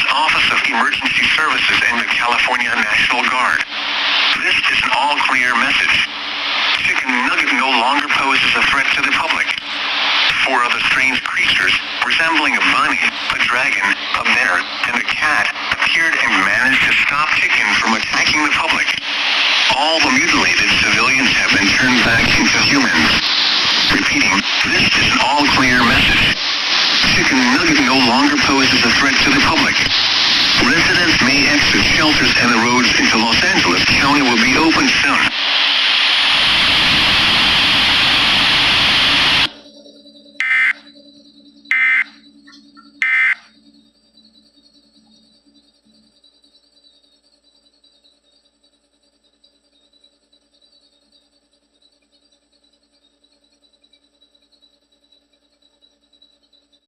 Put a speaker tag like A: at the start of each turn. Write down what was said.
A: Governor's Office of Emergency Services and the California National Guard. This is an all-clear message. Chicken Nugget no longer poses a threat to the public. 4 other strange creatures, resembling a bunny, a dragon, a bear, and a cat, appeared and managed to stop Chicken from attacking the public. All the mutilated civilians have been turned back into humans. Repeating, this is an all-clear message. Chicken Nugget no longer poses a threat to the public. Residents may exit shelters and the roads into Los Angeles County will be open soon.